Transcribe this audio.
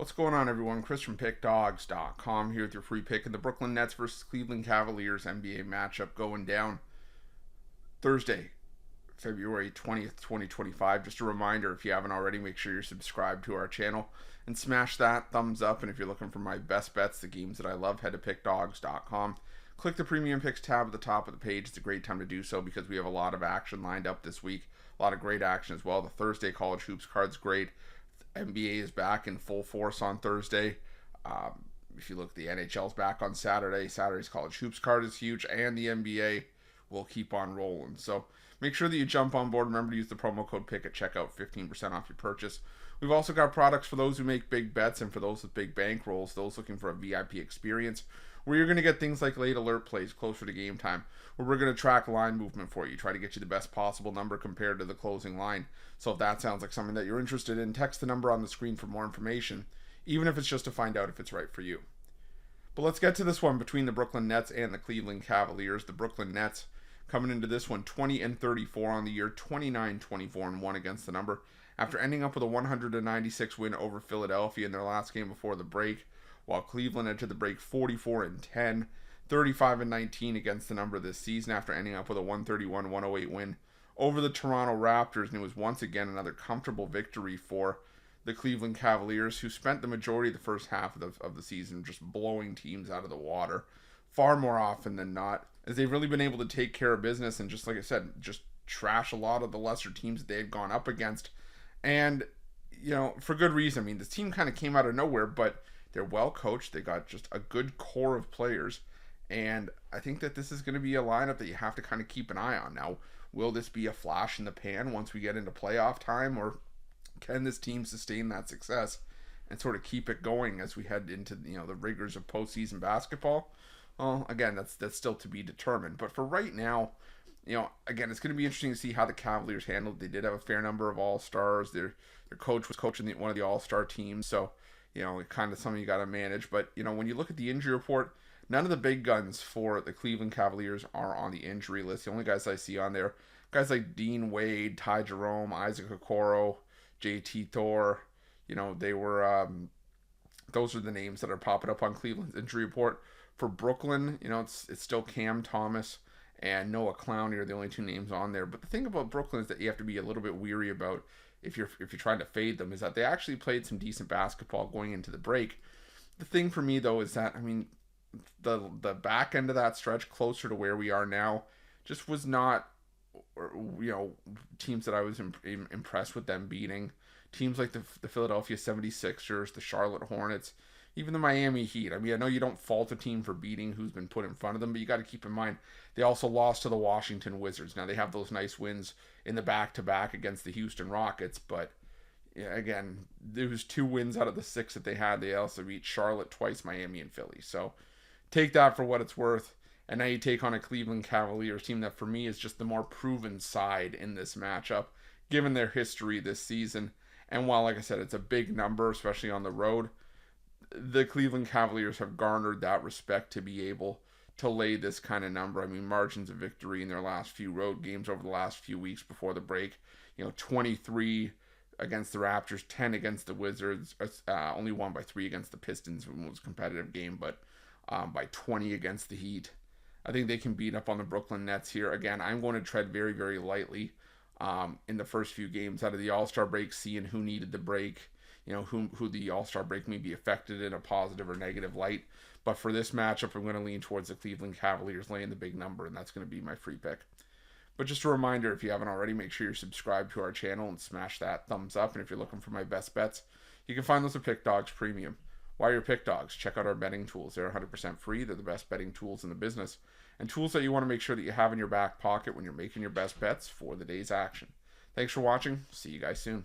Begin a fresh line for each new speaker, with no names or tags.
What's going on, everyone? Chris from Pickdawgz.com here with your free pick in the Brooklyn Nets versus Cleveland Cavaliers NBA matchup going down Thursday, February 20th, 2025. Just a reminder, if you haven't already, make sure you're subscribed to our channel and smash that thumbs up. And if you're looking for my best bets, the games that I love, head to Pickdawgz.com. Click the Premium Picks tab at the top of the page. It's a great time to do so because we have a lot of action lined up this week. A lot of great action as well. The Thursday College Hoops card's great. NBA is back in full force on Thursday. If you look, the NHL's back on Saturday. Saturday's College Hoops card is huge, and the NBA will keep on rolling. So make sure that you jump on board. Remember to use the promo code PICK at checkout, 15% off your purchase. We've also got products for those who make big bets and for those with big bankrolls, those looking for a VIP experience, where you're going to get things like late alert plays closer to game time, where we're going to track line movement for you, try to get you the best possible number compared to the closing line. So if that sounds like something that you're interested in, text the number on the screen for more information, even if it's just to find out if it's right for you. But let's get to this one between the Brooklyn Nets and the Cleveland Cavaliers. The Brooklyn Nets coming into this one 20-34 on the year, 29-24-1 against the number, after ending up with a 196 win over Philadelphia in their last game before the break, while Cleveland entered the break 44-10, 35-19 against the number this season after ending up with a 131-108 win over the Toronto Raptors. And it was once again another comfortable victory for the Cleveland Cavaliers, who spent the majority of the first half of the season just blowing teams out of the water far more often than not, as they've really been able to take care of business and, just like I said, just trash a lot of the lesser teams that they've gone up against. And, you know, for good reason. I mean, this team kind of came out of nowhere, but they're well coached. They got just a good core of players. And I think that this is going to be a lineup that you have to kind of keep an eye on. Now, will this be a flash in the pan once we get into playoff time, or can this team sustain that success and sort of keep it going as we head into, you know, the rigors of postseason basketball? Well, again, that's still to be determined. But for right now, you know, again, it's going to be interesting to see how the Cavaliers handled it. They did have a fair number of all-stars. Their coach was coaching one of the all-star teams, so, you know, kind of something you got to manage. But, you know, when you look at the injury report, none of the big guns for the Cleveland Cavaliers are on the injury list. The only guys I see on there, guys like Dean Wade, Ty Jerome, Isaac Okoro, JT Thor, you know, they were, those are the names that are popping up on Cleveland's injury report. For Brooklyn, you know, it's still Cam Thomas and Noah Clowney are the only two names on there. But the thing about Brooklyn is that you have to be a little bit weary about if you're trying to fade them, is that they actually played some decent basketball going into the break. The thing for me, though, is that, I mean, the back end of that stretch closer to where we are now just was not, you know, teams that I was impressed with them beating. Teams like the Philadelphia 76ers, the Charlotte Hornets, even the Miami Heat. I mean, I know you don't fault a team for beating who's been put in front of them, but you got to keep in mind they also lost to the Washington Wizards. Now, they have those nice wins in the back-to-back against the Houston Rockets, but yeah, again, there was 2 wins out of the 6 that they had. They also beat Charlotte twice, Miami, and Philly. So take that for what it's worth. And now you take on a Cleveland Cavaliers team that, for me, is just the more proven side in this matchup, given their history this season. And while, like I said, it's a big number, especially on the road, the Cleveland Cavaliers have garnered that respect to be able to lay this kind of number. I mean, margins of victory in their last few road games over the last few weeks before the break, you know, 23 against the Raptors, 10 against the Wizards, only won by 3 against the Pistons, when it was a competitive game, but by 20 against the Heat. I think they can beat up on the Brooklyn Nets here. Again, I'm going to tread very, very lightly in the first few games out of the All-Star break, seeing who needed the break, you know, who the All-Star break may be affected in a positive or negative light. But for this matchup, I'm going to lean towards the Cleveland Cavaliers laying the big number, and that's going to be my free pick. But just a reminder, if you haven't already, make sure you're subscribed to our channel and smash that thumbs up. And if you're looking for my best bets, you can find those at Pickdawgz Premium. While you're Pickdawgz, check out our betting tools. They're 100% free. They're the best betting tools in the business, and tools that you want to make sure that you have in your back pocket when you're making your best bets for the day's action. Thanks for watching. See you guys soon.